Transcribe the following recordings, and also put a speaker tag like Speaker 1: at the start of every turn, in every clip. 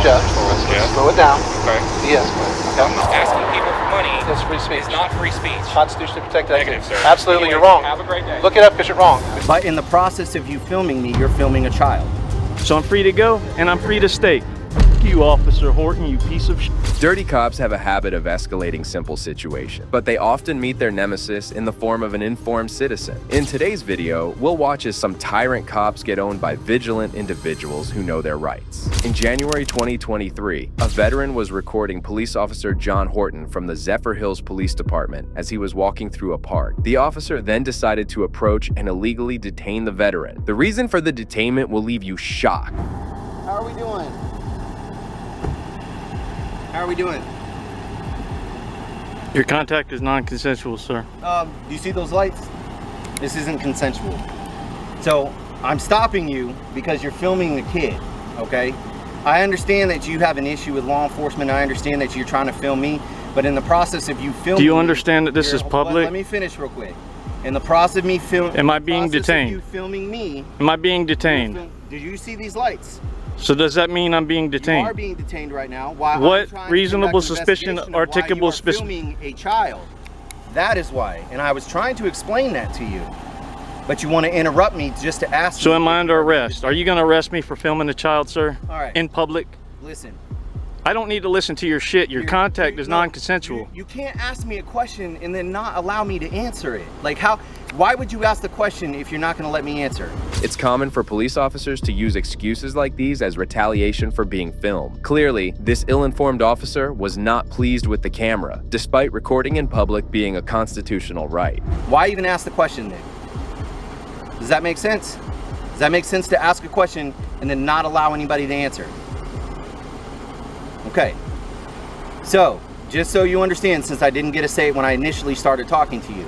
Speaker 1: Jeff. Let's slow it down.
Speaker 2: Okay.
Speaker 1: De-escalate. Okay.
Speaker 2: Asking people for money
Speaker 1: That's free speech.
Speaker 2: is not free speech.
Speaker 1: Constitutionally protected
Speaker 2: Negative,
Speaker 1: activity.
Speaker 2: sir.
Speaker 1: Absolutely,
Speaker 2: Anyway,
Speaker 1: you're wrong.
Speaker 2: have a great day.
Speaker 1: Look it up because you're wrong.
Speaker 3: But in the process of you filming me, you're filming a child.
Speaker 4: So I'm free to go, and I'm free to stay. You, Officer Horton, you piece of shit.
Speaker 5: Dirty cops have a habit of escalating simple situations, but they often meet their nemesis in the form of an informed citizen. In today's video, we'll watch as some tyrant cops get owned by vigilant individuals who know their rights. In January 2023, a veteran was recording police officer John Horton from the Zephyr Hills Police Department as he was walking through a park. The officer then decided to approach and illegally detain the veteran. The reason for the detainment will leave you shocked.
Speaker 3: How are we doing? How are we doing?
Speaker 4: Your contact is non-consensual, sir.
Speaker 3: Do you see those lights? This isn't consensual. So I'm stopping you because you're filming the kid, okay? I understand that you have an issue with law enforcement. I understand that you're trying to film me, but in the process of you filming,
Speaker 4: Do you understand that this is public?
Speaker 3: Let me finish real quick. In the process of me filming,
Speaker 4: Am I being detained?
Speaker 3: You filming me.
Speaker 4: Am I being detained?
Speaker 3: Did you see these lights?
Speaker 4: So does that mean I'm being
Speaker 3: You are
Speaker 4: detained?
Speaker 3: being detained right now. Why?
Speaker 4: What reasonable suspicion, articulable suspicion?
Speaker 3: Filming a child. That is why. And I was trying to explain that to you, but you want to interrupt me just to ask.
Speaker 4: So
Speaker 3: me
Speaker 4: am I under arrest? Are you going to arrest me for filming a child, sir?
Speaker 3: All right.
Speaker 4: In public?
Speaker 3: Listen.
Speaker 4: I don't need to listen to your shit. Your contact is
Speaker 3: no,
Speaker 4: non-consensual.
Speaker 3: You can't ask me a question and then not allow me to answer it. Like how? Why would you ask the question if you're not going to let me answer?
Speaker 5: It's common for police officers to use excuses like these as retaliation for being filmed. Clearly, this ill-informed officer was not pleased with the camera, despite recording in public being a constitutional right.
Speaker 3: Why even ask the question then? Does that make sense? Does that make sense to ask a question and then not allow anybody to answer? Okay. So, just so you understand, since I didn't get to say it when I initially started talking to you,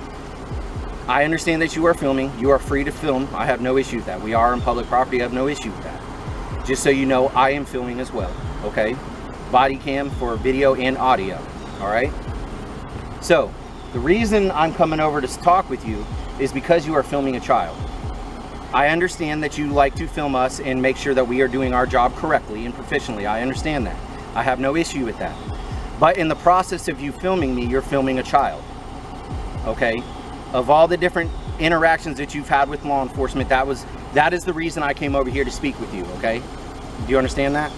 Speaker 3: I understand that you are filming. You are free to film. I have no issue with that. We are on public property. I have no issue with that. Just so you know, I am filming as well, okay? Body cam for video and audio, all right? So, the reason I'm coming over to talk with you is because you are filming a child. I understand that you like to film us and make sure that we are doing our job correctly and proficiently. I understand that. I have no issue with that. But in the process of you filming me, you're filming a child, okay? Of all the different interactions that you've had with law enforcement, that is the reason I came over here to speak with you, okay? Do you understand that?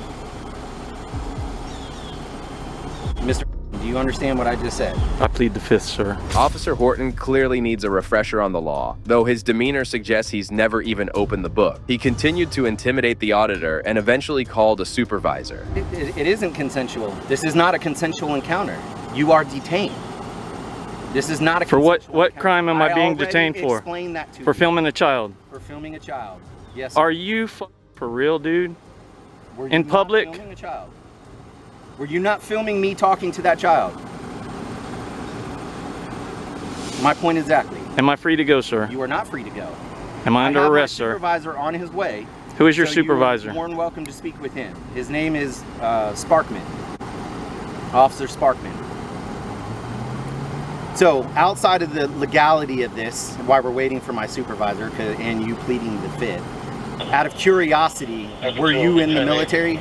Speaker 3: Mr. Do you understand what I just said?
Speaker 4: I plead the fifth, sir.
Speaker 5: Officer Horton clearly needs a refresher on the law, though his demeanor suggests he's never even opened the book. He continued to intimidate the auditor and eventually called a supervisor.
Speaker 3: It isn't consensual. This is not a consensual encounter. You are detained. This is not a
Speaker 4: For what crime am I being
Speaker 3: already
Speaker 4: detained for?
Speaker 3: Explained that to
Speaker 4: For
Speaker 3: you.
Speaker 4: filming a child.
Speaker 3: For filming a child. Yes.
Speaker 4: Are you for real, dude?
Speaker 3: Were you
Speaker 4: in
Speaker 3: not
Speaker 4: public?
Speaker 3: filming a child? Were you not filming me talking to that child? My point exactly.
Speaker 4: Am I free to go, sir?
Speaker 3: You are not free to go.
Speaker 4: Am I under arrest,
Speaker 3: my
Speaker 4: sir?
Speaker 3: Supervisor on his way.
Speaker 4: Who is your
Speaker 3: so
Speaker 4: supervisor?
Speaker 3: You're more than welcome to speak with him. His name is Sparkman. Officer Sparkman. So, outside of the legality of this, while we're waiting for my supervisor and you pleading the fifth, out of curiosity, were you in the military?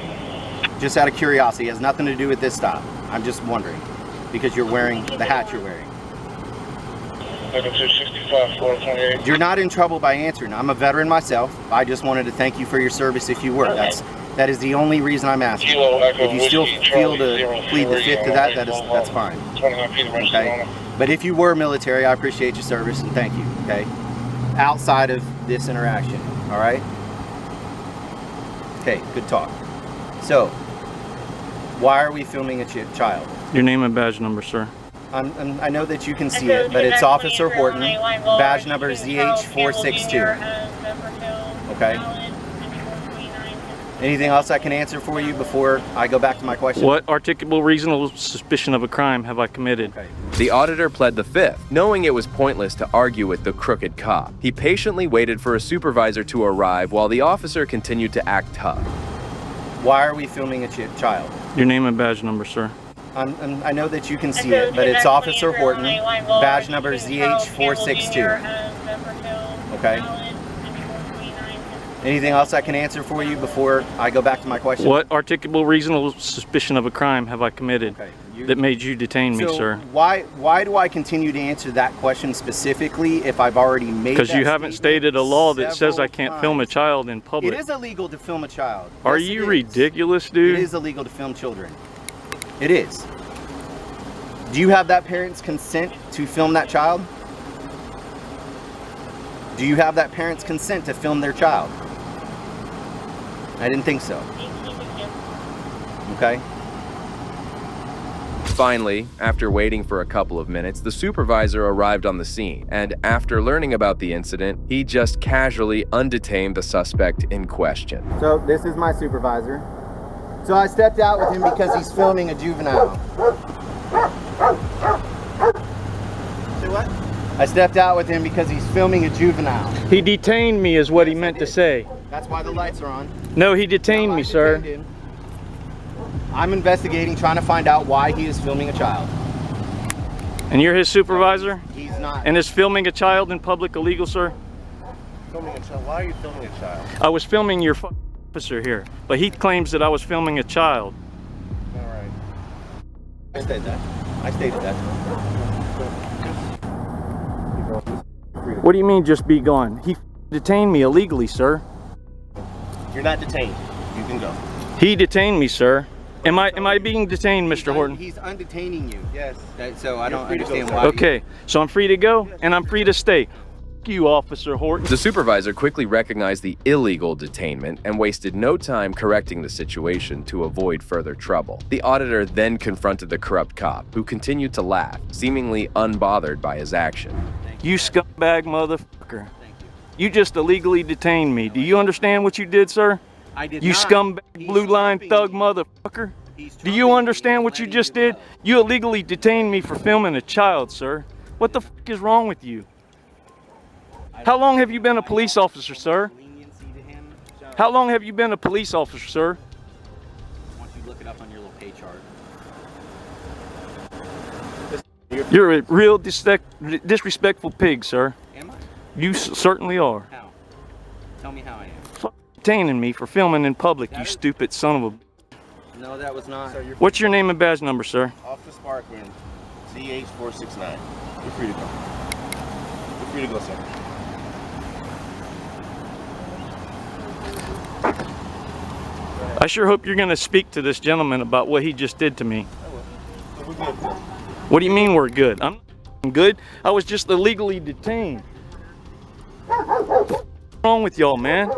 Speaker 3: Just out of curiosity, it has nothing to do with this stop. I'm just wondering, because you're wearing the hat you're wearing. You're not in trouble by answering. I'm a veteran myself. I just wanted to thank you for your service if you were. That is the only reason I'm asking. If you still feel to plead the fifth to that's fine. Okay? But if you were military, I appreciate your service and thank you, okay? Outside of this interaction, all right? Okay, good talk. So, why are we filming a child?
Speaker 4: Your name and badge number, sir.
Speaker 3: I know that you can see it, but it's Officer Horton, badge number ZH462. Okay? Anything else I can answer for you before I go back to my question?
Speaker 4: What articulable reasonable suspicion of a crime have I committed?
Speaker 3: Okay.
Speaker 5: The auditor pled the fifth, knowing it was pointless to argue with the crooked cop. He patiently waited for a supervisor to arrive while the officer continued to act tough.
Speaker 3: Why are we filming a child?
Speaker 4: Your name and badge number, sir.
Speaker 3: I know that you can see it, but it's Officer Horton, badge number ZH462. Okay? Anything else I can answer for you before I go back to my question?
Speaker 4: What articulable reasonable suspicion of a crime have I committed that made you detain me,
Speaker 3: So
Speaker 4: sir?
Speaker 3: why do I continue to answer that question specifically if I've already made
Speaker 4: Because
Speaker 3: that
Speaker 4: you haven't
Speaker 3: statement
Speaker 4: stated a law that says
Speaker 3: several
Speaker 4: I can't film a
Speaker 3: times?
Speaker 4: child in public.
Speaker 3: It is illegal to film a child.
Speaker 4: Are
Speaker 3: Yes,
Speaker 4: you
Speaker 3: it is.
Speaker 4: ridiculous, dude?
Speaker 3: It is illegal to film children. It is. Do you have that parent's consent to film that child? Do you have that parent's consent to film their child? I didn't think so. Okay.
Speaker 5: Finally, after waiting for a couple of minutes, the supervisor arrived on the scene, and after learning about the incident, he just casually undetained the suspect in question.
Speaker 3: So this is my supervisor. So I stepped out with him because he's filming a juvenile. Say what? I stepped out with him because he's filming a juvenile.
Speaker 4: He detained me is what he meant to say.
Speaker 3: That's why the lights are on.
Speaker 4: No, he detained
Speaker 3: No, I
Speaker 4: me, sir.
Speaker 3: detained him. I'm investigating, trying to find out why he is filming a child.
Speaker 4: And you're his supervisor?
Speaker 3: He's not.
Speaker 4: And is filming a child in public illegal, sir?
Speaker 1: Filming a child? Why are you filming a child?
Speaker 4: I was filming your officer here, but he claims that I was filming a child.
Speaker 1: All right.
Speaker 3: I stated that. I stated that.
Speaker 4: What do you mean just be gone? He detained me illegally, sir.
Speaker 1: You're not detained. You can go.
Speaker 4: He detained me, sir. Am I being detained, Mr. Horton?
Speaker 3: He's undetaining you.
Speaker 1: Yes.
Speaker 3: So I don't
Speaker 1: free to go,
Speaker 3: understand
Speaker 1: sir.
Speaker 3: why.
Speaker 4: Okay, so I'm free to go and I'm free to stay. F you, Officer Horton.
Speaker 5: The supervisor quickly recognized the illegal detainment and wasted no time correcting the situation to avoid further trouble. The auditor then confronted the corrupt cop, who continued to laugh, seemingly unbothered by his action.
Speaker 4: You scumbag motherfucker. You just illegally detained me. Do you understand what you did, sir?
Speaker 3: I did
Speaker 4: You
Speaker 3: not.
Speaker 4: scumbag
Speaker 3: He's
Speaker 4: blue line
Speaker 3: trumping
Speaker 4: thug
Speaker 3: me.
Speaker 4: motherfucker.
Speaker 3: He's
Speaker 4: Do you
Speaker 3: trumping
Speaker 4: understand
Speaker 3: me,
Speaker 4: what you
Speaker 3: letting
Speaker 4: just
Speaker 3: you
Speaker 4: did?
Speaker 3: up.
Speaker 4: You illegally detained me for filming a child, sir. What the fuck is wrong with you? How long have you been a police officer, sir?
Speaker 3: Leniency to him.
Speaker 4: How long have you been a police officer, sir?
Speaker 3: Why don't you look it up on your little pay chart?
Speaker 4: You're a real disrespectful pig, sir.
Speaker 3: Am I?
Speaker 4: You certainly are.
Speaker 3: How? Tell me how I am.
Speaker 4: Fuck detaining me for filming in public, you stupid son of a...
Speaker 3: No, that was not.
Speaker 4: What's your name and badge number, sir?
Speaker 1: Officer Sparkman, CH469. You're free to go. You're free to go, sir.
Speaker 4: I sure hope you're going to speak to this gentleman about what he just did to me.
Speaker 1: So we're good, sir.
Speaker 4: What do you mean we're good? I'm not good. I was just illegally detained. What's wrong with y'all, man?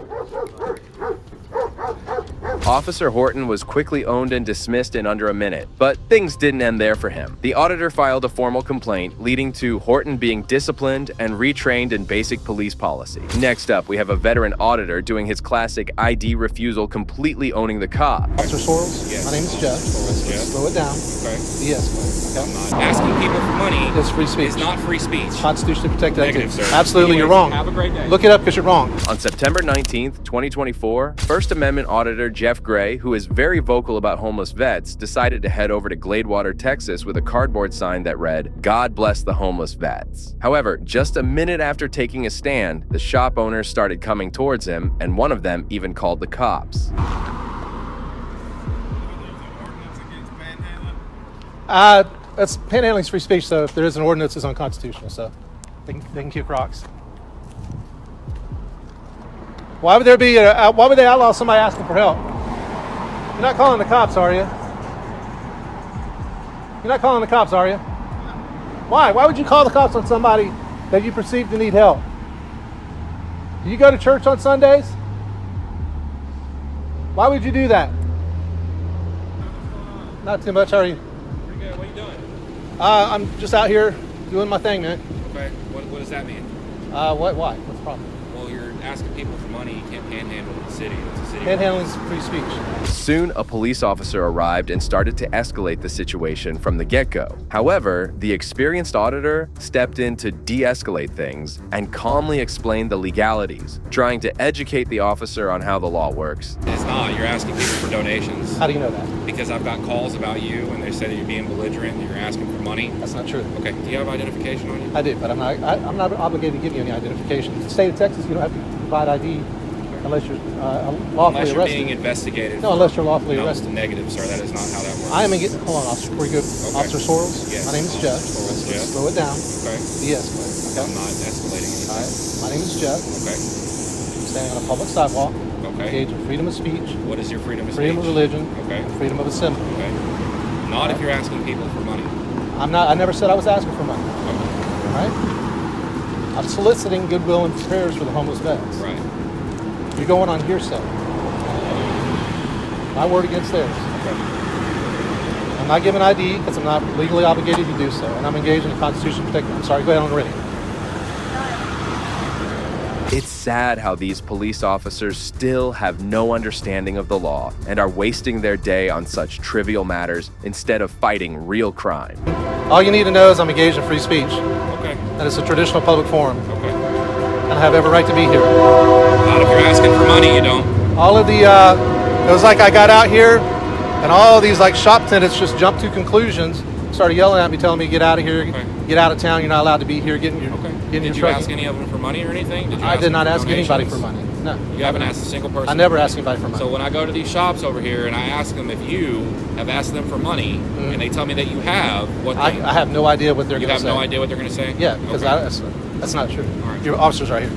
Speaker 5: Officer Horton was quickly owned and dismissed in under a minute, but things didn't end there for him. The auditor filed a formal complaint, leading to Horton being disciplined and retrained in basic police policy. Next up, we have a veteran auditor doing his classic ID refusal, completely owning the cop.
Speaker 6: Officer Sorrells? Yes. My name is Jeff. Slow it down.
Speaker 2: Okay.
Speaker 6: Yes. Okay.
Speaker 2: Asking people for money
Speaker 6: It's free speech.
Speaker 2: is not free speech.
Speaker 6: Constitutionally protected
Speaker 2: Negative,
Speaker 6: activity.
Speaker 2: sir.
Speaker 6: Absolutely, you're
Speaker 2: Anyways,
Speaker 6: wrong.
Speaker 2: have a great day.
Speaker 6: Look it up because you're wrong.
Speaker 5: On September 19th, 2024, First Amendment Auditor Jeff Gray, who is very vocal about homeless vets, decided to head over to Gladewater, Texas with a cardboard sign that read, "God bless the homeless vets." However, just a minute after taking a stand, the shop owners started coming towards him, and one of them even called the cops.
Speaker 6: That's panhandling's free speech, so if there is an ordinance, it's unconstitutional, so they can kick rocks. Why would they outlaw somebody asking for help? You're not calling the cops, are you? You're not calling the cops, are you? Why? Why would you call the cops on somebody that you perceive to need help? Do you go to church on Sundays? Why would you do that? Not too much, how are you?
Speaker 2: Pretty good. What are you doing?
Speaker 6: I'm just out here doing my thing, man.
Speaker 2: Okay. What does that mean?
Speaker 6: Why? What's the problem?
Speaker 2: Well, you're asking people for money. You can't panhandle in the city. It's a city.
Speaker 6: Panhandling is free speech.
Speaker 5: Soon, a police officer arrived and started to escalate the situation from the get-go. However, the experienced auditor stepped in to de-escalate things and calmly explained the legalities, trying to educate the officer on how the law works.
Speaker 2: It's not. You're asking people for donations.
Speaker 6: How do you know that?
Speaker 2: Because I've got calls about you, and they say that you're being belligerent, and you're asking for money.
Speaker 6: That's not true.
Speaker 2: Okay. Do you have identification on you?
Speaker 6: I do, but I'm not obligated to give you any identification. In the state of Texas, you don't have to provide ID Unless you're lawfully
Speaker 2: Unless you're
Speaker 6: arrested.
Speaker 2: being investigated.
Speaker 6: No, unless you're lawfully
Speaker 2: No,
Speaker 6: arrested.
Speaker 2: negative, sir. That is not how that works.
Speaker 6: I am hold on, officer. Before you go, Officer Sorrells.
Speaker 2: Yes.
Speaker 6: My name is Jeff.
Speaker 2: Sorrells,
Speaker 6: Let's
Speaker 2: Jeff.
Speaker 6: slow it down.
Speaker 2: Okay.
Speaker 6: De-escalate. Okay.
Speaker 2: I'm not escalating anything.
Speaker 6: All right. My name is Jeff.
Speaker 2: Okay.
Speaker 6: I'm standing on a public sidewalk.
Speaker 2: Okay.
Speaker 6: Engaged in freedom of speech,
Speaker 2: What is your freedom of
Speaker 6: freedom of
Speaker 2: speech?
Speaker 6: religion,
Speaker 2: Okay.
Speaker 6: freedom of assembly.
Speaker 2: Okay. Not if you're asking people for money.
Speaker 6: I'm not. I never said I was asking for money.
Speaker 2: Okay.
Speaker 6: All right. I'm soliciting goodwill and prayers for the homeless vets.
Speaker 2: Right.
Speaker 6: You're going on hearsay. My word against theirs.
Speaker 2: Okay.
Speaker 6: I'm not giving ID because I'm not legally obligated to do so, and I'm engaged in a constitutional protection. I'm sorry. Go ahead on the radio.
Speaker 5: It's sad how these police officers still have no understanding of the law and are wasting their day on such trivial matters instead of fighting real crime.
Speaker 6: All you need to know is I'm engaged in free speech,
Speaker 2: Okay.
Speaker 6: and it's a traditional public forum,
Speaker 2: Okay.
Speaker 6: and I have every right to be here.
Speaker 2: Not if you're asking for money, you don't.
Speaker 6: All of the, it was like I got out here, and all of these like shop tenants just jumped to conclusions, started yelling at me, telling me get out of here,
Speaker 2: Okay.
Speaker 6: get out of town, you're not allowed to be here, get in your,
Speaker 2: Okay.
Speaker 6: get in
Speaker 2: Did
Speaker 6: your
Speaker 2: you
Speaker 6: truck.
Speaker 2: ask any of them for money or anything? Did you
Speaker 6: I
Speaker 2: ask
Speaker 6: did
Speaker 2: them
Speaker 6: not
Speaker 2: for
Speaker 6: ask anybody for
Speaker 2: donations?
Speaker 6: money. No.
Speaker 2: You haven't asked a single person.
Speaker 6: I never
Speaker 2: for
Speaker 6: asked
Speaker 2: money.
Speaker 6: anybody for money.
Speaker 2: So when I go to these shops over here and I ask them if you have asked them for money, and they tell me that you have, what
Speaker 6: I
Speaker 2: they,
Speaker 6: have no idea what they're
Speaker 2: you
Speaker 6: going to
Speaker 2: have
Speaker 6: say.
Speaker 2: no idea what they're going to say?
Speaker 6: Yeah, because
Speaker 2: Okay.
Speaker 6: that's not true.
Speaker 2: All right.
Speaker 6: Your officer's right here.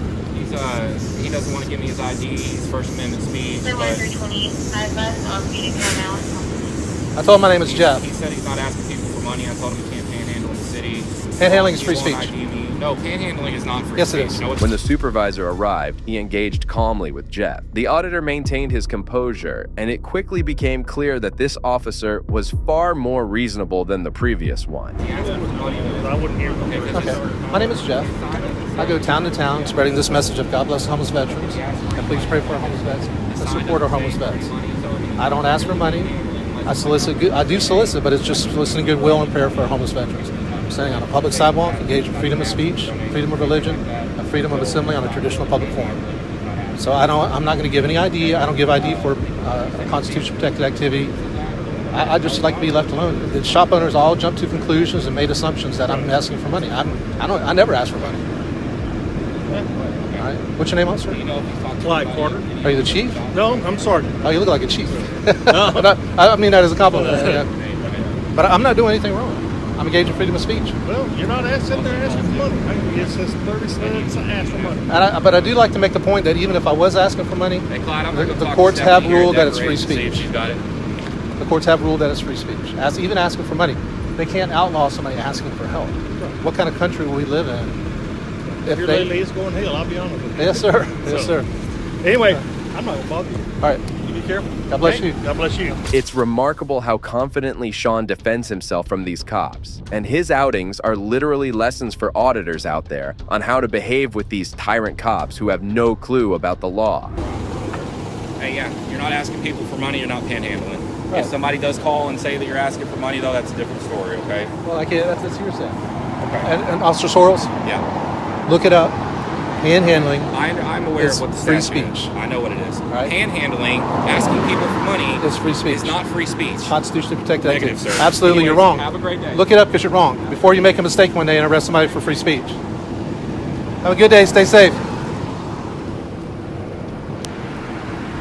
Speaker 2: He doesn't want to give me his ID, his First Amendment speech,
Speaker 7: Supervisor
Speaker 2: but
Speaker 7: 25 bus on Phoenix Round.
Speaker 6: I told him my name is Jeff.
Speaker 2: he said he's not asking people for money. I told him he can't panhandle in the city.
Speaker 6: Panhandling is
Speaker 2: He
Speaker 6: free
Speaker 2: won't
Speaker 6: speech.
Speaker 2: ID me. No, panhandling is not free
Speaker 6: Yes,
Speaker 2: speech.
Speaker 6: it is.
Speaker 2: No, it's
Speaker 5: When the supervisor arrived, he engaged calmly with Jeff. The auditor maintained his composure, and it quickly became clear that this officer was far more reasonable than the previous one.
Speaker 2: I wouldn't hear.
Speaker 6: Okay. My name is Jeff. I go town to town spreading this message of God bless homeless veterans, and please pray for our homeless vets and support our homeless vets. I don't ask for money. I do solicit, but it's just soliciting goodwill and prayer for our homeless veterans. I'm standing on a public sidewalk, engaged in freedom of speech, freedom of religion, and freedom of assembly on a traditional public forum. So I'm not going to give any ID. I don't give ID for a constitution protected activity. I just like to be left alone. The shop owners all jumped to conclusions and made assumptions that I'm asking for money. I never ask for money. All right. What's your name, officer?
Speaker 8: Clyde Carter.
Speaker 6: Are you the chief?
Speaker 8: No, I'm sorry.
Speaker 6: Oh, you look like a chief. But I mean that as a compliment. Yeah. But I'm not doing anything wrong. I'm engaged in freedom of speech.
Speaker 8: Well, you're not sitting there asking for money. It says 30 cents to ask for money.
Speaker 6: But I do like to make the point that even if I was asking for money,
Speaker 2: Hey, Clyde, I'm gonna go
Speaker 6: the
Speaker 2: talk to
Speaker 6: courts have
Speaker 2: Stephanie here
Speaker 6: ruled
Speaker 2: at
Speaker 6: that it's free
Speaker 2: Decorations, see if
Speaker 6: speech.
Speaker 2: she's got it.
Speaker 6: The courts have ruled that it's free speech. Even asking for money, they can't outlaw somebody asking for help. What kind of country will we live in? If
Speaker 8: Your lady is going to hell, I'll be honest with you.
Speaker 6: Yes, sir. Yes,
Speaker 8: So-
Speaker 6: sir.
Speaker 8: Anyway, I'm not going to bother you.
Speaker 6: All right.
Speaker 8: You be careful.
Speaker 6: God bless
Speaker 8: Okay?
Speaker 6: you.
Speaker 8: God bless you.
Speaker 5: It's remarkable how confidently Sean defends himself from these cops, and his outings are literally lessons for auditors out there on how to behave with these tyrant cops who have no clue about the law.
Speaker 2: Hey, yeah, you're not asking people for money, you're not panhandling.
Speaker 6: Right.
Speaker 2: If somebody does call and say that you're asking for money, though, that's a different story, okay?
Speaker 6: Well, I can't. That's hearsay.
Speaker 2: Okay.
Speaker 6: And Officer Sorrells,
Speaker 2: Yeah,
Speaker 6: look it up. Panhandling.
Speaker 2: I'm aware
Speaker 6: It's
Speaker 2: of what the
Speaker 6: free
Speaker 2: statute is.
Speaker 6: speech.
Speaker 2: I know what it is.
Speaker 6: Right.
Speaker 2: Panhandling, asking people for money,
Speaker 6: It's free speech.
Speaker 2: is not free speech.
Speaker 6: Constitutionally protected
Speaker 2: Negative,
Speaker 6: activity.
Speaker 2: sir.
Speaker 6: Absolutely,
Speaker 2: Anyways,
Speaker 6: you're wrong.
Speaker 2: have a great day.
Speaker 6: Look it up because you're wrong. Before you make a mistake one day and arrest somebody for free speech. Have a good day. Stay safe.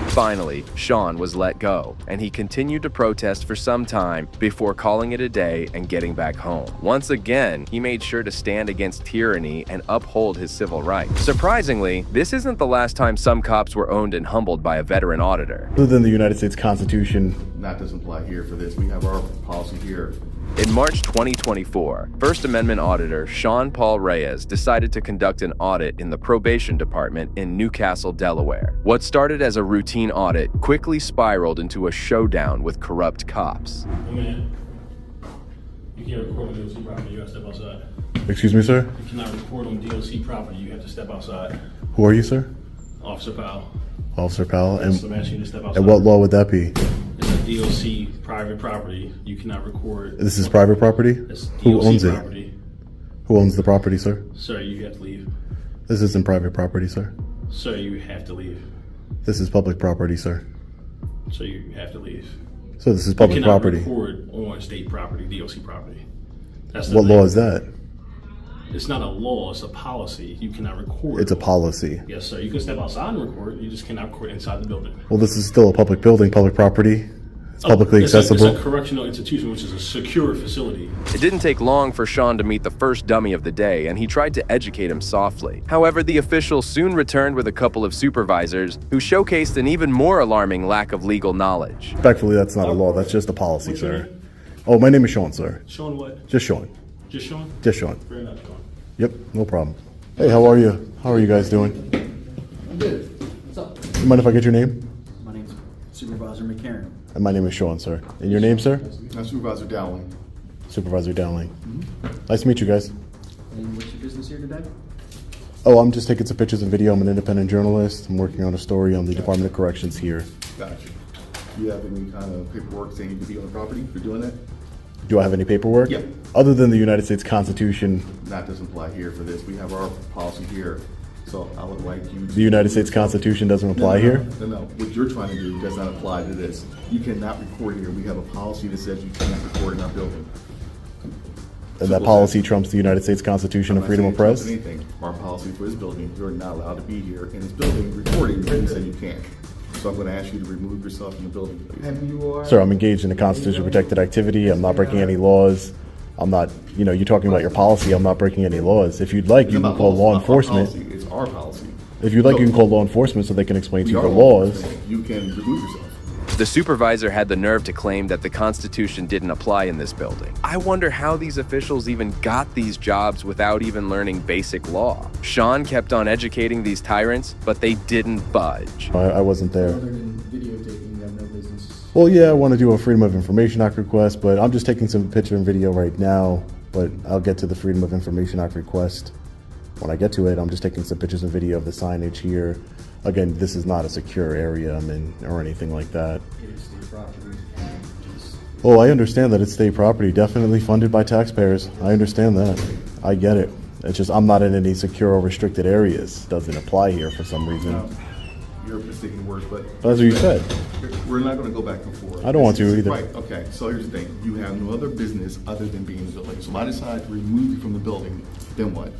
Speaker 5: Finally, Sean was let go, and he continued to protest for some time before calling it a day and getting back home. Once again, he made sure to stand against tyranny and uphold his civil rights. Surprisingly, this isn't the last time some cops were owned and humbled by a veteran auditor.
Speaker 1: Other than the United States Constitution, that doesn't apply here for this. We have our policy here.
Speaker 5: In March 2024, First Amendment auditor Sean Paul Reyes decided to conduct an audit in the probation department in Newcastle, Delaware. What started as a routine audit quickly spiraled into a showdown with corrupt cops.
Speaker 9: One minute. You can't record on DOC property, you gotta step outside.
Speaker 1: Excuse me, sir?
Speaker 9: You cannot record on DOC property, you have to step outside.
Speaker 1: Who are you, sir?
Speaker 9: Officer Powell.
Speaker 1: Officer Powell.
Speaker 9: So I'm asking you to step outside.
Speaker 1: And what law would that be?
Speaker 9: It's a DOC private property, you cannot record.
Speaker 1: This is private property?
Speaker 9: It's
Speaker 1: Who
Speaker 9: DOC
Speaker 1: owns it?
Speaker 9: property.
Speaker 1: Who owns the property, sir?
Speaker 9: Sir, you have to leave.
Speaker 1: This isn't private property, sir.
Speaker 9: Sir, you have to leave.
Speaker 1: This is public property, sir.
Speaker 9: So you have to leave.
Speaker 1: So this is
Speaker 9: You
Speaker 1: public
Speaker 9: cannot
Speaker 1: property.
Speaker 9: record on state property, DOC property. That's the
Speaker 1: What
Speaker 9: thing.
Speaker 1: law is that?
Speaker 9: It's not a law, it's a policy. You cannot record.
Speaker 10: It's a policy.
Speaker 9: Yes, sir. You can step outside and record. You just cannot record inside the building.
Speaker 10: Well, this is still a public building, public property. It's publicly accessible.
Speaker 9: It's a correctional institution, which is a secure facility.
Speaker 5: It didn't take long for Sean to meet the first dummy of the day, and he tried to educate him softly. However, the official soon returned with a couple of supervisors who showcased an even more alarming lack of legal knowledge.
Speaker 10: Respectfully, that's not a law. That's just a policy, sir. Oh, my name is Sean, sir.
Speaker 9: Sean what?
Speaker 10: Just Sean.
Speaker 9: Just Sean?
Speaker 10: Just Sean.
Speaker 9: Fair enough, Sean.
Speaker 10: Yep, no problem. Hey, how are you? How are you guys doing?
Speaker 11: I'm good. What's up?
Speaker 10: You mind if I get your name?
Speaker 11: My name's Supervisor McCarron.
Speaker 10: And my name is Sean, sir. And your name, sir?
Speaker 12: I'm Supervisor Dowling.
Speaker 10: Supervisor Dowling. Nice to meet you guys.
Speaker 11: And what's your business here today?
Speaker 10: Oh, I'm just taking some pictures and video. I'm an independent journalist. I'm working on a story on the Department of Corrections here.
Speaker 12: Gotcha. Do you have any kind of paperwork saying you can be on the property for doing that?
Speaker 10: Do I have any paperwork?
Speaker 12: Yeah.
Speaker 10: Other than the United States Constitution.
Speaker 12: That doesn't apply here for this. We have our policy here. So I would like you to...
Speaker 10: The United States Constitution doesn't apply here?
Speaker 12: No. What you're trying to do does not apply to this. You cannot record here. We have a policy that says you cannot record in our building.
Speaker 10: And that policy trumps the United States Constitution and freedom of press?
Speaker 12: Anything. Our policy for this building, you're not allowed to be here in this building recording. You said you can't. So I'm going to ask you to remove yourself from the building, please.
Speaker 10: Sir, I'm engaged in a Constitution-protected activity. I'm not breaking any laws. I'm not, you're talking about your policy. I'm not breaking any laws. If you'd like, you can call law enforcement.
Speaker 12: It's our policy.
Speaker 10: If you'd like, you can call law enforcement so they can explain to you the laws.
Speaker 12: You can remove yourself.
Speaker 5: The supervisor had the nerve to claim that the Constitution didn't apply in this building. I wonder how these officials even got these jobs without even learning basic law. Sean kept on educating these tyrants, but they didn't budge.
Speaker 10: I wasn't there.
Speaker 11: Other than videotaping, you have no business.
Speaker 10: Well, yeah, I want to do a Freedom of Information Act request, but I'm just taking some picture and video right now, but I'll get to the Freedom of Information Act request. When I get to it, I'm just taking some pictures and video of the signage here. Again, this is not a secure area I'm in or anything like that.
Speaker 11: It is state property.
Speaker 10: Oh, I understand that it's state property, definitely funded by taxpayers. I understand that. I get it. It's just I'm not in any secure or restricted areas. Doesn't apply here for some reason.
Speaker 12: You're mistaking words, but...
Speaker 10: That's what you said.
Speaker 12: We're not going to go back and forth.
Speaker 10: I don't want to either.
Speaker 12: Right, okay. So here's the thing. You have no other business other than being in the building. So if I decide to remove you from the building, then what?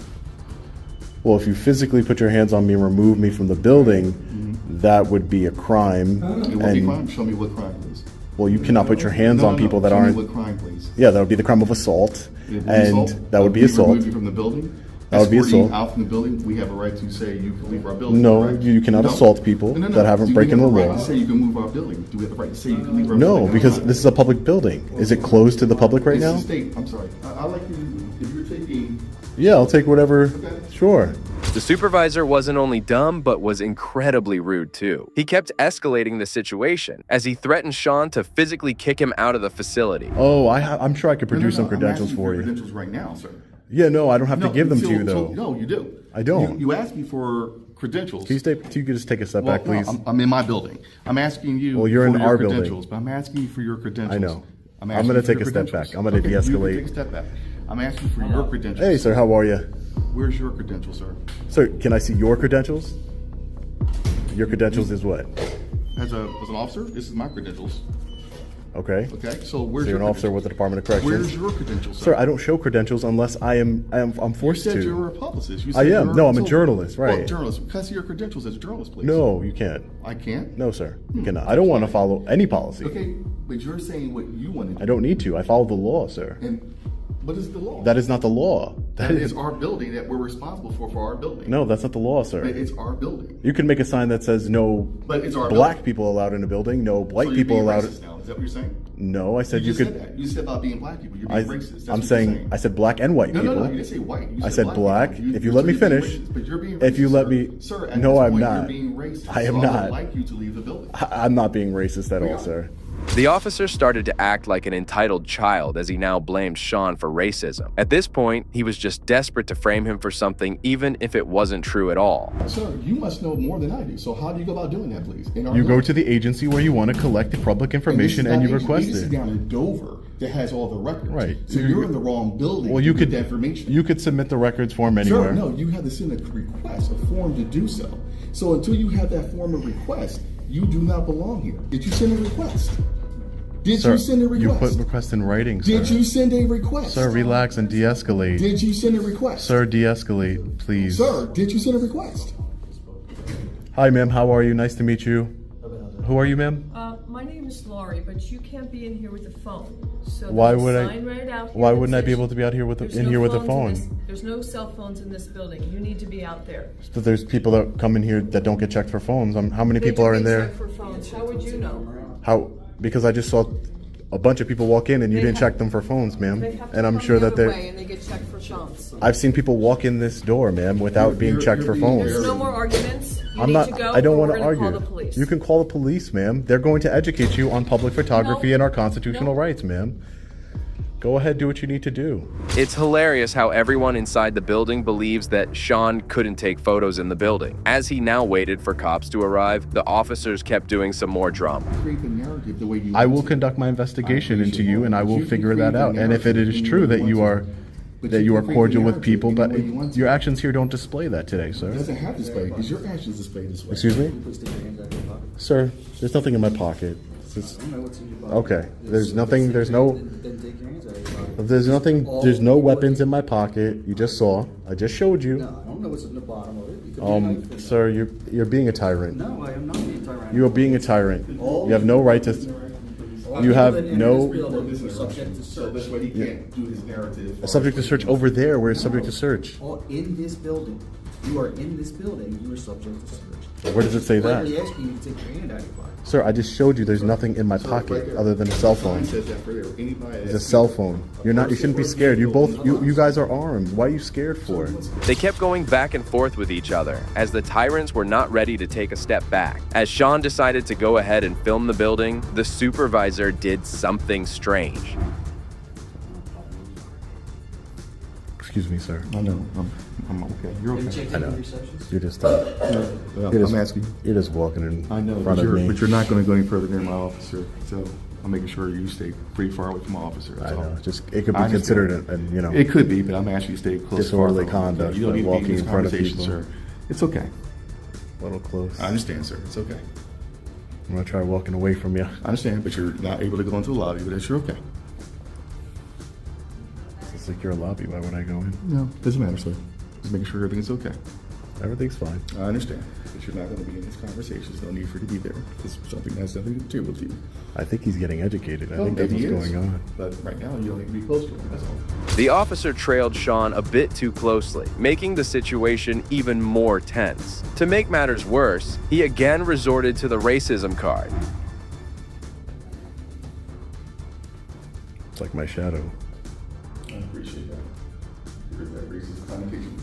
Speaker 10: Well, if you physically put your hands on me and remove me from the building, that would be a crime.
Speaker 12: It would be a crime? Show me what crime, please.
Speaker 10: Well, you cannot put your hands on people that aren't...
Speaker 12: Show me what crime, please.
Speaker 10: Yeah, that would be the crime of assault. That would be assault.
Speaker 12: Remove you from the building?
Speaker 10: That would be assault.
Speaker 12: Out from the building, we have a right to say you can leave our building.
Speaker 10: No,
Speaker 12: right?
Speaker 10: you cannot assault people that haven't broken the law.
Speaker 12: Do we have the right to say you can move our building? Do we have the right to say you can leave our building?
Speaker 10: No, because this is a public building. Is it closed to the public right now?
Speaker 12: It's the state. I'm sorry. I like you, if you're taking...
Speaker 10: Yeah, I'll take whatever.
Speaker 12: Okay.
Speaker 10: Sure.
Speaker 5: The supervisor wasn't only dumb, but was incredibly rude too. He kept escalating the situation as he threatened Sean to physically kick him out of the facility.
Speaker 10: Oh, I'm sure I could produce some credentials for you.
Speaker 12: Credentials right now, sir.
Speaker 10: Yeah, no, I don't have to give them to you, though.
Speaker 12: No, you do.
Speaker 10: I don't.
Speaker 12: You asked me for credentials.
Speaker 10: Can you just take a step back, please?
Speaker 12: No, I'm in my building. I'm asking you
Speaker 10: for your credentials,
Speaker 12: building. But I'm asking you for your credentials.
Speaker 10: I know. I'm going to take a step back. I'm going to de-escalate.
Speaker 12: Take a step back. I'm asking for your credentials.
Speaker 10: Hey, sir, how are you?
Speaker 12: Where's your credentials, sir?
Speaker 10: Sir, can I see your credentials? Your credentials is what?
Speaker 12: As an officer, this is my credentials.
Speaker 10: Okay.
Speaker 12: Okay. So where's
Speaker 10: you're
Speaker 12: your
Speaker 10: an officer with the Department of Corrections.
Speaker 12: Where's your credentials,
Speaker 10: sir? I don't show credentials unless I'm forced to.
Speaker 12: You said you're a publicist.
Speaker 10: I am. No, I'm a journalist, right?
Speaker 12: Well, journalist. Can I see your credentials as a journalist, please?
Speaker 10: No, you can't.
Speaker 12: I can't?
Speaker 10: No, sir. You cannot. I don't want to follow any policy.
Speaker 12: Okay, but you're saying what you want to do.
Speaker 10: I don't need to. I follow the law, sir.
Speaker 12: And what is the law?
Speaker 10: That is not the law.
Speaker 12: That is our building that we're responsible for our building.
Speaker 10: No, that's not the law, sir.
Speaker 12: But it's our building.
Speaker 10: You can make a sign that says no
Speaker 12: but it's our
Speaker 10: black people allowed in a building, no white people allowed.
Speaker 12: Now. Is that what you're saying?
Speaker 10: No, I said you could.
Speaker 12: Said that. You said about being black people. You're being racist.
Speaker 10: I'm saying I said black and white people.
Speaker 12: No, you didn't say white. You
Speaker 10: I said black. If you let me finish.
Speaker 12: But you're being racist,
Speaker 10: if you let me.
Speaker 12: Sir,
Speaker 10: no, I'm not.
Speaker 12: You're being racist.
Speaker 10: I am
Speaker 12: so
Speaker 10: not.
Speaker 12: I would like you to leave the building.
Speaker 10: I'm not being racist at all, sir.
Speaker 5: The officer started to act like an entitled child as he now blamed Sean for racism. At this point, he was just desperate to frame him for something, even if it wasn't true at all.
Speaker 12: Sir, you must know more than I do. So how do you go about doing that, please?
Speaker 10: You go to the agency where you want to collect the public information and you request it.
Speaker 12: This is down in Dover that has all the records.
Speaker 10: Right.
Speaker 12: So you're in the wrong building.
Speaker 10: Well, you could
Speaker 12: get that information.
Speaker 10: You could submit the records form anywhere.
Speaker 12: Sure, no, you have to send a request, a form to do so. So until you have that form of request, you do not belong here. Did you send a request? Did
Speaker 10: Sir,
Speaker 12: you send a request?
Speaker 10: you put request in writing, sir.
Speaker 12: Did you send a request?
Speaker 10: Sir, relax and de-escalate.
Speaker 12: Did you send a request?
Speaker 10: Sir, de-escalate, please.
Speaker 12: Sir, did you send a request?
Speaker 10: Hi, ma'am. How are you? Nice to meet you. Who are you, ma'am?
Speaker 13: My name is Laurie, but you can't be in here with the phone. So
Speaker 10: Why
Speaker 13: there's a
Speaker 10: would I?
Speaker 13: sign right out here
Speaker 10: Why
Speaker 13: that
Speaker 10: wouldn't I
Speaker 13: says
Speaker 10: be able to be out here with
Speaker 13: there's
Speaker 10: in
Speaker 13: no
Speaker 10: here with a
Speaker 13: phones in
Speaker 10: phone?
Speaker 13: this- There's no cell phones in this building. You need to be out there.
Speaker 10: But there's people that come in here that don't get checked for phones. How many
Speaker 13: They
Speaker 10: people
Speaker 13: do
Speaker 10: are in
Speaker 13: get
Speaker 10: there?
Speaker 13: checked for phones. How would you know?
Speaker 10: How? Because I just saw a bunch of people walk in and you
Speaker 13: They
Speaker 10: didn't
Speaker 13: have-
Speaker 10: check them for phones, ma'am.
Speaker 13: They have to
Speaker 10: And I'm
Speaker 13: come
Speaker 10: sure
Speaker 13: the
Speaker 10: that
Speaker 13: other
Speaker 10: they're.
Speaker 13: way and they get checked for phones.
Speaker 10: I've seen people walk in this door, ma'am, without being checked for phones.
Speaker 13: There's no more arguments. You
Speaker 10: I'm
Speaker 13: need
Speaker 10: not.
Speaker 13: to go.
Speaker 10: I don't
Speaker 13: or
Speaker 10: want
Speaker 13: we're
Speaker 10: to
Speaker 13: gonna call
Speaker 10: argue.
Speaker 13: the police.
Speaker 10: You can call the police, ma'am. They're going to educate you on public photography
Speaker 13: No.
Speaker 10: and our constitutional
Speaker 13: No.
Speaker 10: rights, ma'am. Go ahead, do what you need to do.
Speaker 5: It's hilarious how everyone inside the building believes that Sean couldn't take photos in the building. As he now waited for cops to arrive, the officers kept doing some more drama.
Speaker 12: Create the narrative the way you
Speaker 10: I
Speaker 12: want
Speaker 10: will
Speaker 12: to.
Speaker 10: conduct my investigation
Speaker 12: I
Speaker 10: into
Speaker 12: appreciate
Speaker 10: you,
Speaker 12: that.
Speaker 10: and I will
Speaker 12: You can
Speaker 10: figure that
Speaker 12: create the
Speaker 10: out. And if it
Speaker 12: narrative
Speaker 10: is
Speaker 12: any
Speaker 10: true
Speaker 12: way
Speaker 10: that
Speaker 12: you
Speaker 10: you
Speaker 12: want
Speaker 10: are
Speaker 12: to. But
Speaker 10: that you are
Speaker 12: can create
Speaker 10: cordial
Speaker 12: the
Speaker 10: with
Speaker 12: narrative
Speaker 10: people,
Speaker 12: any
Speaker 10: but
Speaker 12: way you want to.
Speaker 10: your actions here don't display that today,
Speaker 12: It
Speaker 10: sir.
Speaker 12: doesn't have display because your actions display this way.
Speaker 10: Excuse me,
Speaker 11: Please stick your hands out of your pocket.
Speaker 10: sir. There's nothing in my pocket. It's-
Speaker 11: I don't know what's in your pocket.
Speaker 10: Okay. There's nothing. There's no.
Speaker 11: Then take your hands out of your pocket.
Speaker 10: There's nothing. There's no weapons in my pocket. You just saw. I just showed you.
Speaker 11: No, I don't know what's in the bottom of it. It could be a knife in
Speaker 10: Sir, you're being a tyrant.
Speaker 11: there. No, I am not being tyrant.
Speaker 10: You are being a tyrant. You have no right to.
Speaker 11: All
Speaker 10: You have
Speaker 11: people in
Speaker 10: no.
Speaker 11: this building are subject to
Speaker 12: So
Speaker 11: search.
Speaker 12: this way he can't do his narrative.
Speaker 10: A subject to search over there. We're subject to search.
Speaker 11: All in this building. You are in this building. You are subject to search.
Speaker 10: Where does it say that?
Speaker 11: Clearly asking you to take your hand out of your pocket.
Speaker 10: Sir, I just showed you there's nothing in my
Speaker 12: So right
Speaker 10: pocket
Speaker 12: there,
Speaker 10: other than a cell
Speaker 12: the sign
Speaker 10: phone.
Speaker 12: says that for there. Anybody
Speaker 10: It's a
Speaker 12: that's-
Speaker 10: cell phone. You're not. You shouldn't be scared. You both. You guys are armed. Why are you scared for?
Speaker 5: They kept going back and forth with each other, as the tyrants were not ready to take a step back. As Sean decided to go ahead and film the building, the supervisor did something strange.
Speaker 10: Excuse me, sir.
Speaker 12: I know. I'm okay. You're
Speaker 11: Have you
Speaker 12: okay.
Speaker 11: checked
Speaker 10: I
Speaker 11: any
Speaker 10: know.
Speaker 11: receptions?
Speaker 10: You're just.
Speaker 12: Well,
Speaker 10: You're just
Speaker 12: I'm asking.
Speaker 10: You're just walking in
Speaker 12: I know,
Speaker 10: front of me.
Speaker 12: but you're not going to go any further than my officer. So I'm making sure you stay pretty far away from my officer.
Speaker 10: I
Speaker 12: That's all.
Speaker 10: know. Just it could be
Speaker 12: I understand.
Speaker 10: considered, and you know.
Speaker 12: It could be, but I'm asking you to stay close.
Speaker 10: Disorderly
Speaker 12: far from me.
Speaker 10: conduct
Speaker 12: You don't
Speaker 10: by
Speaker 12: need to be
Speaker 10: walking
Speaker 12: in this
Speaker 10: in front of
Speaker 12: conversation,
Speaker 10: people.
Speaker 12: sir. It's okay.
Speaker 10: A little close.
Speaker 12: I understand, sir. It's okay.
Speaker 10: I'm gonna try walking away from you.
Speaker 12: I understand, but you're not able to go into the lobby, but that's you're okay.
Speaker 10: It's like you're a lobby. Why would I go in?
Speaker 12: No, doesn't matter, sir. Just making sure everything's okay.
Speaker 10: Everything's fine.
Speaker 12: I understand, but you're not going to be in this conversation. There's no need for you to be there. It's something that has nothing to do with you.
Speaker 10: I think he's getting educated. I
Speaker 12: Well,
Speaker 10: think that's what's
Speaker 12: maybe he is,
Speaker 10: going on.
Speaker 12: But right now, you don't need to be close to him. That's all.
Speaker 5: The officer trailed Sean a bit too closely, making the situation even more tense. To make matters worse, he again resorted to the racism card.
Speaker 10: It's like my shadow.
Speaker 12: I appreciate that. That racist connotation.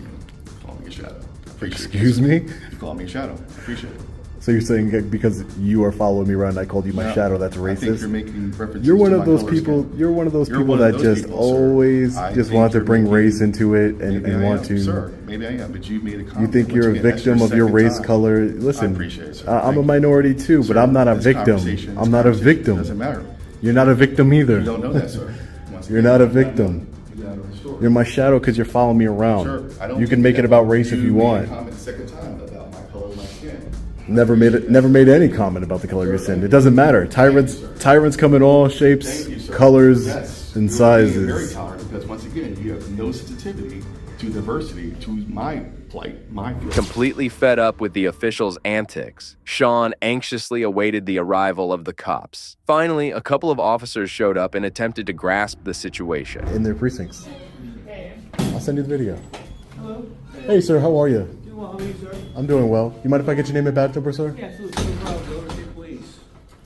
Speaker 12: Call me a shadow. I appreciate
Speaker 10: Excuse
Speaker 12: it.
Speaker 10: me?
Speaker 12: You call me a shadow. I appreciate it.
Speaker 10: So you're saying that because you are following me around, I called you my
Speaker 12: No,
Speaker 10: shadow? That's
Speaker 12: I think
Speaker 10: racist.
Speaker 12: you're making references
Speaker 10: You're one
Speaker 12: to
Speaker 10: of
Speaker 12: my
Speaker 10: those
Speaker 12: color
Speaker 10: people.
Speaker 12: scheme.
Speaker 10: You're one of those
Speaker 12: You're
Speaker 10: people
Speaker 12: one of
Speaker 10: that
Speaker 12: those
Speaker 10: just
Speaker 12: people, sir.
Speaker 10: always
Speaker 12: I
Speaker 10: just
Speaker 12: think
Speaker 10: want to
Speaker 12: you're
Speaker 10: bring
Speaker 12: making-
Speaker 10: race into it and,
Speaker 12: Maybe I
Speaker 10: want
Speaker 12: am,
Speaker 10: to.
Speaker 12: Sir, maybe I am, but you made a comment.
Speaker 10: You think
Speaker 12: Once
Speaker 10: you're a
Speaker 12: again, that's
Speaker 10: victim of your
Speaker 12: second
Speaker 10: race,
Speaker 12: time.
Speaker 10: color? Listen,
Speaker 12: I appreciate it, sir.
Speaker 10: I'm
Speaker 12: Thank
Speaker 10: a
Speaker 12: you.
Speaker 10: minority too, but
Speaker 12: Sir,
Speaker 10: I'm not a
Speaker 12: this
Speaker 10: victim.
Speaker 12: conversation-
Speaker 10: I'm not a
Speaker 12: this conversation
Speaker 10: victim.
Speaker 12: Doesn't matter.
Speaker 10: You're not a victim either.
Speaker 12: You don't know that, sir. Once
Speaker 10: You're
Speaker 12: again,
Speaker 10: not a
Speaker 12: you don't
Speaker 10: victim.
Speaker 12: know. You're not a story.
Speaker 10: You're my shadow because you're following me around.
Speaker 12: Sure, I don't
Speaker 10: You can
Speaker 12: think
Speaker 10: make
Speaker 12: that
Speaker 10: it about race if you
Speaker 12: made a
Speaker 10: want.
Speaker 12: comment the second time about my color of my skin.
Speaker 10: Never made any comment about the color of your skin. It doesn't matter. Tyrants come in all shapes,
Speaker 12: Thank you, sir.
Speaker 10: colors,
Speaker 12: Yes,
Speaker 10: and
Speaker 12: you're being very
Speaker 10: sizes.
Speaker 12: tolerant because once again, you have no sensitivity to diversity, to my plight, my feelings.
Speaker 5: Completely fed up with the officials' antics, Sean anxiously awaited the arrival of the cops. Finally, a couple of officers showed up and attempted to grasp the situation.
Speaker 10: In their precincts. I'll send you the video. Hello. Hey, sir. How are you?
Speaker 8: Doing well, how are you, sir?
Speaker 10: I'm doing well. You mind if I get your name and badge number, sir?
Speaker 8: Yeah, absolutely. No problem. Go to the police.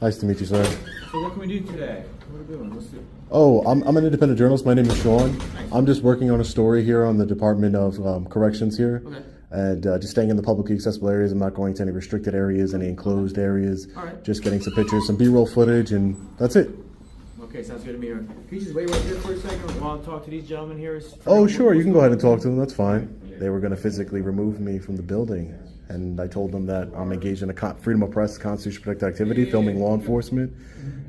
Speaker 10: Nice to meet you, sir.
Speaker 8: So what can we do today? What are we doing? Let's do.
Speaker 10: Oh, I'm an independent journalist. My name is Sean. I'm just working on a story here on the Department of Corrections here.
Speaker 8: Okay.
Speaker 10: And just staying in the publicly accessible areas. I'm not going to any restricted areas, any enclosed areas.
Speaker 8: All right.
Speaker 10: Just getting some pictures, some B-roll footage, and that's it.
Speaker 8: Okay, sounds good to me. Can you just wait right here for a second while I talk to these gentlemen here?
Speaker 10: Oh, sure. You can go ahead and talk to them. That's fine. They were going to physically remove me from the building. And I told them that I'm engaged in a freedom of press, constitution protected activity, filming law enforcement.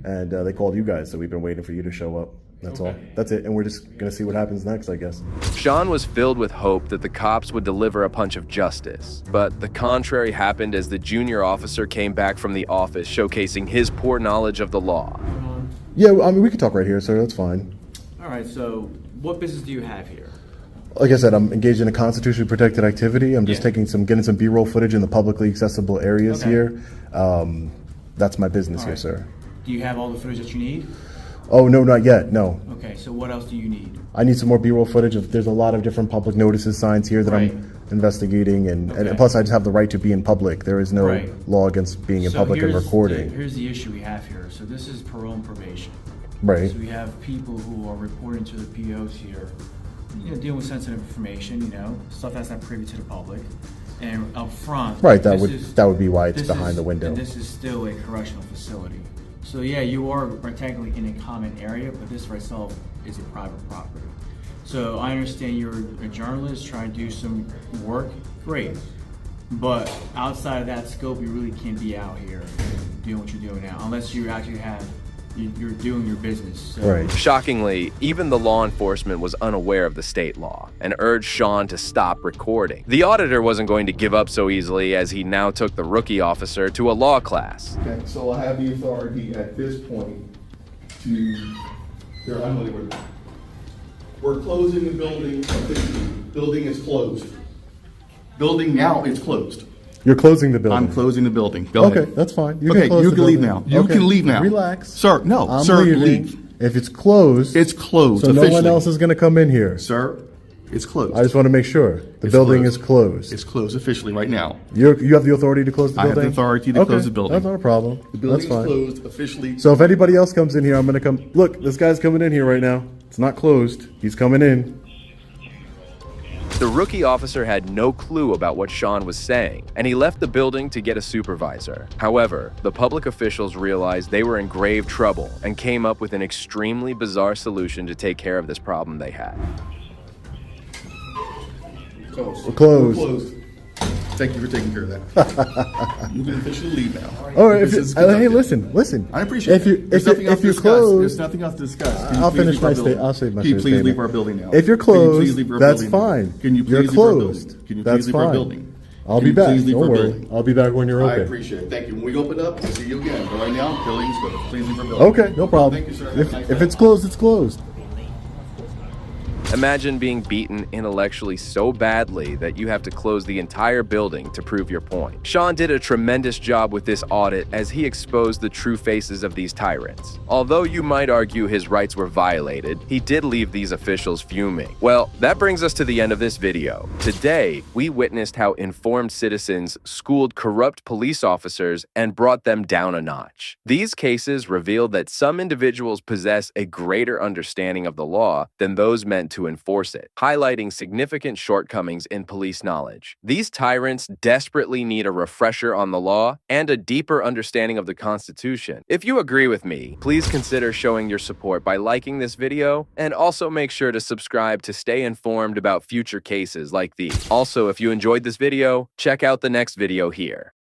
Speaker 10: And they called you guys, so we've been waiting for you to show up. That's all. That's it. And we're just going to see what happens next, I guess.
Speaker 5: Sean was filled with hope that the cops would deliver a punch of justice. But the contrary happened as the junior officer came back from the office showcasing his poor knowledge of the law.
Speaker 10: Yeah, I mean, we can talk right here, sir. That's fine.
Speaker 11: All right, so what business do you have here?
Speaker 10: Like I said, I'm engaged in a constitutionally protected activity. I'm just getting some B-roll footage in the publicly accessible areas here. That's my business here, sir.
Speaker 11: Do you have all the footage that you need?
Speaker 10: Oh, no, not yet, no.
Speaker 11: Okay, so what else do you need?
Speaker 10: I need some more B-roll footage. There's a lot of different public notices, signs here that I'm investigating, and plus I just have the right to be in public. There is no law against being in public and recording.
Speaker 11: Here's the issue we have here. So this is parole and probation.
Speaker 10: Right.
Speaker 11: So we have people who are reporting to the POs here, dealing with sensitive information, stuff that's not privy to the public. And up front,
Speaker 10: right, that would be why it's behind the window.
Speaker 11: And this is still a correctional facility. So yeah, you are technically in a common area, but this for itself is a private property. So I understand you're a journalist trying to do some work, great. But outside of that scope, you really can't be out here doing what you're doing now, unless you actually you're doing your business. So.
Speaker 5: Right. Shockingly, even the law enforcement was unaware of the state law and urged Sean to stop recording. The auditor wasn't going to give up so easily, as he now took the rookie officer to a law class.
Speaker 12: Okay, so I have the authority at this point to, we're closing the building officially. Building is closed. Building now is closed.
Speaker 10: You're closing the building.
Speaker 12: I'm closing the building. Go ahead.
Speaker 10: Okay, that's fine.
Speaker 12: You can leave now. You can leave now.
Speaker 10: Relax.
Speaker 12: Sir, no.
Speaker 10: I'm
Speaker 12: sir,
Speaker 10: leaving.
Speaker 12: leave.
Speaker 10: If it's closed.
Speaker 12: It's closed
Speaker 10: So
Speaker 12: officially.
Speaker 10: no one else is going to come in here.
Speaker 12: Sir, it's closed.
Speaker 10: I just want to make sure. The building is closed.
Speaker 12: It's closed officially right now.
Speaker 10: You have the authority to close the building?
Speaker 12: I have the authority to close the building.
Speaker 10: That's not a problem.
Speaker 12: The building
Speaker 10: That's fine.
Speaker 12: is closed officially.
Speaker 10: So if anybody else comes in here, I'm going to come. Look, this guy's coming in here right now. It's not closed. He's coming in.
Speaker 5: The rookie officer had no clue about what Sean was saying, and he left the building to get a supervisor. However, the public officials realized they were in grave trouble and came up with an extremely bizarre solution to take care of this problem they had.
Speaker 12: Closed.
Speaker 10: We're closed.
Speaker 12: We're closed. Thank you for taking care of that. You can officially leave now.
Speaker 10: All right. Hey, listen.
Speaker 12: I appreciate it. If you're
Speaker 10: closed,
Speaker 12: there's nothing else to discuss.
Speaker 10: I'll finish my statement. I'll say my statement.
Speaker 12: Can you please leave our building now?
Speaker 10: If you're closed, that's fine.
Speaker 12: Can you please leave our building? Can you please leave our building?
Speaker 10: I'll be back. Don't worry. I'll be back when you're open.
Speaker 12: I appreciate it. Thank you. When we open up, we'll see you again. But right now, building's closed. Please leave our building.
Speaker 10: Okay, no problem.
Speaker 12: Thank you, sir.
Speaker 10: If it's closed, it's closed.
Speaker 5: Imagine being beaten intellectually so badly that you have to close the entire building to prove your point. Sean did a tremendous job with this audit as he exposed the true faces of these tyrants. Although you might argue his rights were violated, he did leave these officials fuming. Well, that brings us to the end of this video. Today, we witnessed how informed citizens schooled corrupt police officers and brought them down a notch. These cases revealed that some individuals possess a greater understanding of the law than those meant to enforce it, highlighting significant shortcomings in police knowledge. These tyrants desperately need a refresher on the law and a deeper understanding of the Constitution. If you agree with me, please consider showing your support by liking this video, and also make sure to subscribe to stay informed about future cases like these. Also, if you enjoyed this video, check out the next video here.